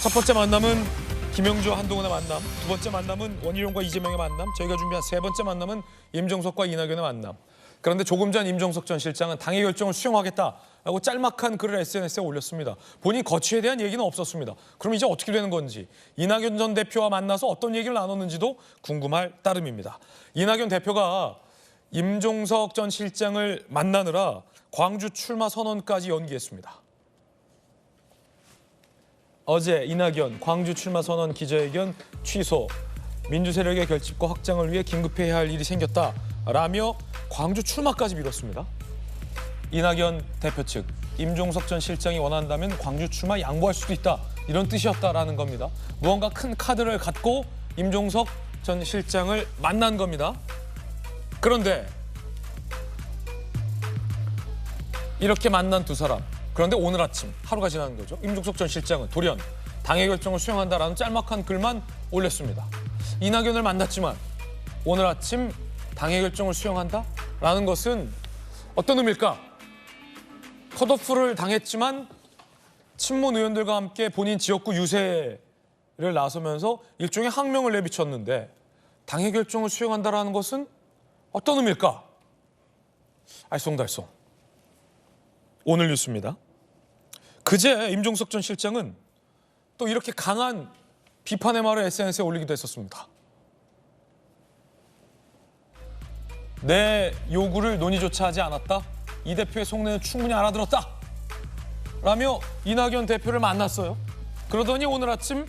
첫 번째 만남은 김영주와 한동훈의 만남, 두 번째 만남은 원희룡과 이재명의 만남, 저희가 준비한 세 번째 만남은 임종석과 이낙연의 만남. 그런데 조금 전 임종석 전 실장은 당의 결정을 수용하겠다라고 짤막한 글을 SNS에 올렸습니다. 본인 거취에 대한 얘기는 없었습니다. 그럼 이제 어떻게 되는 건지, 이낙연 전 대표와 만나서 어떤 얘기를 나눴는지도 궁금할 따름입니다. 이낙연 대표가 임종석 전 실장을 만나느라 광주 출마 선언까지 연기했습니다. 어제 이낙연 광주 출마 선언 기자회견 취소, 민주 세력의 결집과 확장을 위해 긴급해야 할 일이 생겼다라며 광주 출마까지 미뤘습니다. 이낙연 대표 측, 임종석 전 실장이 원한다면 광주 출마 양보할 수도 있다, 이런 뜻이었다라는 겁니다. 무언가 큰 카드를 갖고 임종석 전 실장을 만난 겁니다. 그런데 이렇게 만난 두 사람, 그런데 오늘 아침 하루가 지난 거죠. 임종석 전 실장은 돌연 당의 결정을 수용한다라는 짤막한 글만 올렸습니다. 이낙연을 만났지만 오늘 아침 당의 결정을 수용한다라는 것은 어떤 의미일까? 컷오프를 당했지만 친문 의원들과 함께 본인 지역구 유세를 나서면서 일종의 항명을 내비쳤는데 당의 결정을 수용한다라는 것은 어떤 의미일까? 알쏭달쏭. 오늘 뉴스입니다. 그제 임종석 전 실장은 또 이렇게 강한 비판의 말을 SNS에 올리기도 했었습니다. 내 요구를 논의조차 하지 않았다. 이 대표의 속내는 충분히 알아들었다. 라며 이낙연 대표를 만났어요. 그러더니 오늘 아침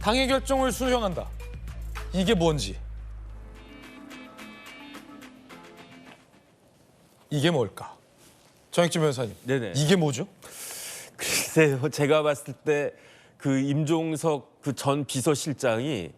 당의 결정을 수용한다. 이게 뭔지. 이게 뭘까? 정익진 변호사님. 네네. 이게 뭐죠? 글쎄요, 제가 봤을 때 그 임종석 그 전 비서실장이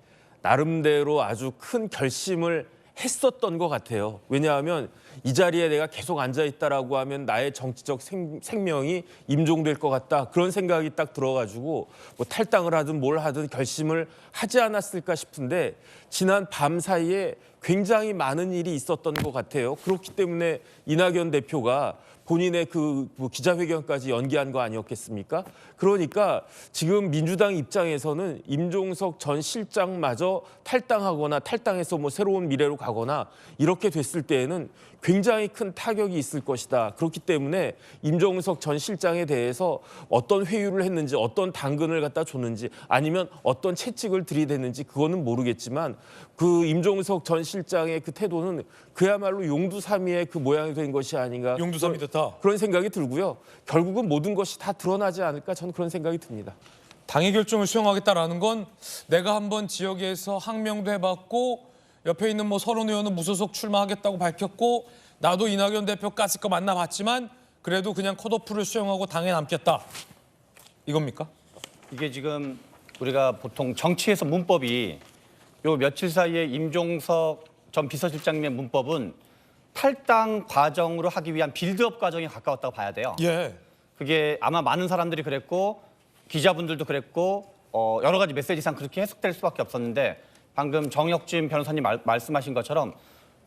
나름대로 아주 큰 결심을 했었던 것 같아요. 왜냐하면 이 자리에 내가 계속 앉아 있다라고 하면 나의 정치적 생명이 임종될 것 같다, 그런 생각이 딱 들어가지고 뭐 탈당을 하든 뭘 하든 결심을 하지 않았을까 싶은데 지난 밤 사이에 굉장히 많은 일이 있었던 것 같아요. 그렇기 때문에 이낙연 대표가 본인의 그 기자회견까지 연기한 거 아니었겠습니까? 그러니까 지금 민주당 입장에서는 임종석 전 실장마저 탈당하거나 탈당해서 뭐 새로운 미래로 가거나 이렇게 됐을 때에는 굉장히 큰 타격이 있을 것이다. 그렇기 때문에 임종석 전 실장에 대해서 어떤 회유를 했는지, 어떤 당근을 갖다 줬는지, 아니면 어떤 채찍을 들이댔는지 그거는 모르겠지만 그 임종석 전 실장의 그 태도는 그야말로 용두사미의 그 모양이 된 것이 아닌가. 용두사미 됐다. 그런 생각이 들고요. 결국은 모든 것이 다 드러나지 않을까, 저는 그런 생각이 듭니다. 당의 결정을 수용하겠다라는 건 내가 한번 지역에서 항명도 해봤고 옆에 있는 뭐 서른 의원은 무소속 출마하겠다고 밝혔고 나도 이낙연 대표까지 거 만나봤지만 그래도 그냥 컷오프를 수용하고 당에 남겠다, 이겁니까? 이게 지금 우리가 보통 정치에서 문법이 요 며칠 사이에 임종석 전 비서실장님의 문법은 탈당 과정으로 하기 위한 빌드업 과정에 가까웠다고 봐야 돼요. 예. 그게 아마 많은 사람들이 그랬고 기자분들도 그랬고 여러 가지 메시지상 그렇게 해석될 수밖에 없었는데 방금 정혁진 변호사님 말씀하신 것처럼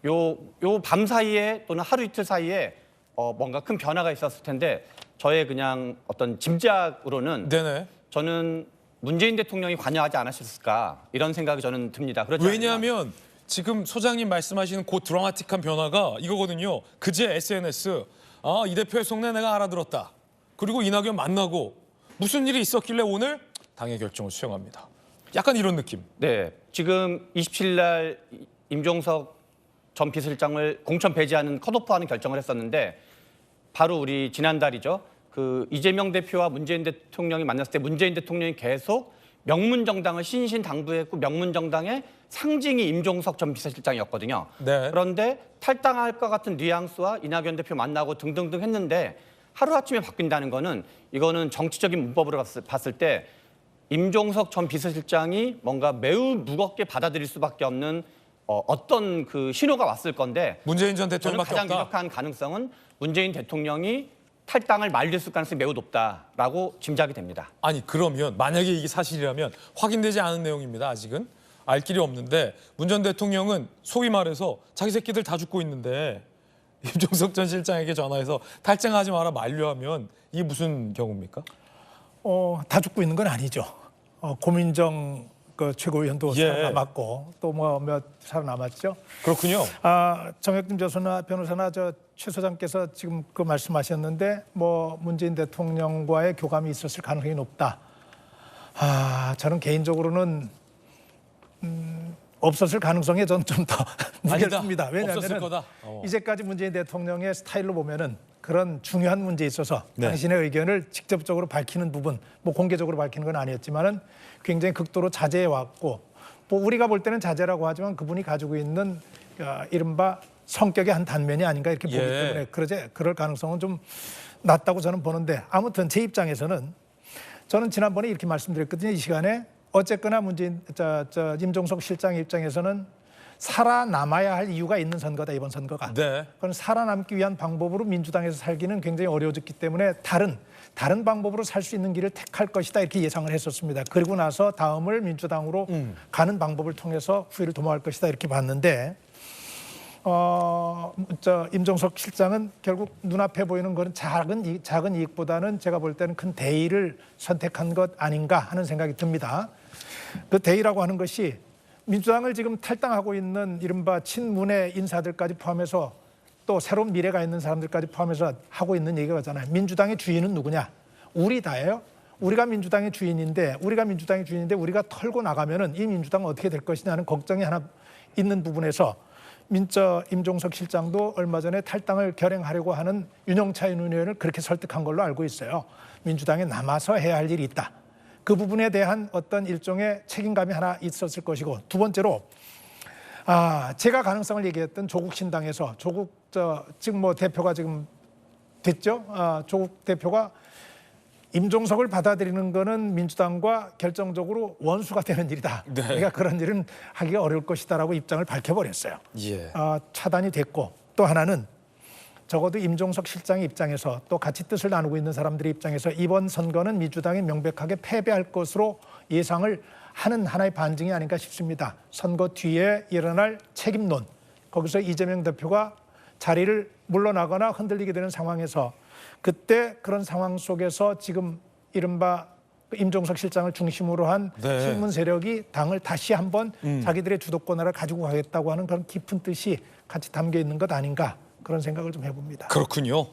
요 밤 사이에 또는 하루 이틀 사이에 뭔가 큰 변화가 있었을 텐데 저의 그냥 어떤 짐작으로는 네네. 저는 문재인 대통령이 관여하지 않으셨을까 이런 생각이 저는 듭니다. 그렇지 않으면 왜냐하면 지금 소장님 말씀하시는 그 드라마틱한 변화가 이거거든요. 그제 SNS, 이 대표의 속내 내가 알아들었다. 그리고 이낙연 만나고 무슨 일이 있었길래 오늘 당의 결정을 수용합니다. 약간 이런 느낌. 네, 지금 27일 날 임종석 전 비서실장을 공천 배제하는 컷오프하는 결정을 했었는데 바로 우리 지난달이죠. 그 이재명 대표와 문재인 대통령이 만났을 때 문재인 대통령이 계속 명문정당을 신신당부했고 명문정당의 상징이 임종석 전 비서실장이었거든요. 네. 그런데 탈당할 것 같은 뉘앙스와 이낙연 대표 만나고 등등등 했는데 하루아침에 바뀐다는 거는 이거는 정치적인 문법으로 봤을 때 임종석 전 비서실장이 뭔가 매우 무겁게 받아들일 수밖에 없는 어떤 그 신호가 왔을 건데 문재인 전 저는 대통령밖에 가장 없다. 유력한 가능성은 문재인 대통령이 탈당을 만류했을 가능성이 매우 높다라고 짐작이 됩니다. 아니 그러면 만약에 이게 사실이라면 확인되지 않은 내용입니다. 아직은 알 길이 없는데 문 전 대통령은 소위 말해서 자기 새끼들 다 죽고 있는데 임종석 전 실장에게 전화해서 탈당하지 마라 만류하면 이게 무슨 경우입니까? 다 죽고 있는 건 아니죠. 고민정 그 최고위원도 예. 살아남았고 또 뭐 몇 살아남았죠. 그렇군요. 정혁진 교수나 변호사나 최 소장께서 지금 그 말씀하셨는데 뭐 문재인 대통령과의 교감이 있었을 가능성이 높다. 저는 개인적으로는 없었을 가능성에 전 좀 더 무겁습니다. 없었을 왜냐하면 거다. 이제까지 문재인 대통령의 스타일로 보면은 그런 중요한 문제에 있어서 네. 당신의 의견을 직접적으로 밝히는 부분, 뭐 공개적으로 밝히는 건 아니었지만은 굉장히 극도로 자제해 왔고, 뭐 우리가 볼 때는 자제라고 하지만 그분이 가지고 있는 이른바 성격의 한 단면이 아닌가 이렇게 보기 예. 때문에 그럴 가능성은 좀 낮다고 저는 보는데, 아무튼 제 입장에서는 저는 지난번에 이렇게 말씀드렸거든요. 이 시간에 어쨌거나 임종석 실장 입장에서는 살아남아야 할 이유가 있는 선거다, 이번 선거가. 네. 그건 살아남기 위한 방법으로 민주당에서 살기는 굉장히 어려워졌기 때문에 다른 방법으로 살 수 있는 길을 택할 것이다, 이렇게 예상을 했었습니다. 그리고 나서 다음을 민주당으로 가는 방법을 통해서 후위를 도모할 것이다, 이렇게 봤는데 임종석 실장은 결국 눈앞에 보이는 것은 작은 이익보다는 제가 볼 때는 큰 대의를 선택한 것 아닌가 하는 생각이 듭니다. 그 대의라고 하는 것이 민주당을 지금 탈당하고 있는 이른바 친문의 인사들까지 포함해서 또 새로운 미래가 있는 사람들까지 포함해서 하고 있는 얘기가잖아요. 민주당의 주인은 누구냐? 우리 다예요. 우리가 민주당의 주인인데 우리가 털고 나가면은 이 민주당은 어떻게 될 것이냐는 걱정이 하나 있는 부분에서 임종석 실장도 얼마 전에 탈당을 결행하려고 하는 윤영찬 의원을 그렇게 설득한 걸로 알고 있어요. 민주당에 남아서 해야 할 일이 있다. 그 부분에 대한 어떤 일종의 책임감이 하나 있었을 것이고, 두 번째로 제가 가능성을 얘기했던 조국 신당에서 지금 뭐 대표가 지금 됐죠. 조국 대표가 임종석을 받아들이는 거는 민주당과 결정적으로 원수가 되는 일이다. 네. 그러니까 그런 일은 하기가 어려울 것이다라고 입장을 밝혀버렸어요. 예. 차단이 됐고, 또 하나는 적어도 임종석 실장의 입장에서 또 같이 뜻을 나누고 있는 사람들의 입장에서 이번 선거는 민주당이 명백하게 패배할 것으로 예상을 하는 하나의 반증이 아닌가 싶습니다. 선거 뒤에 일어날 책임론, 거기서 이재명 대표가 자리를 물러나거나 흔들리게 되는 상황에서 그때 그런 상황 속에서 지금 이른바 임종석 실장을 중심으로 한 네. 친문 세력이 당을 다시 한번 자기들의 주도권을 가지고 가겠다고 하는 그런 깊은 뜻이 같이 담겨 있는 것 아닌가, 그런 생각을 좀 해봅니다. 그렇군요.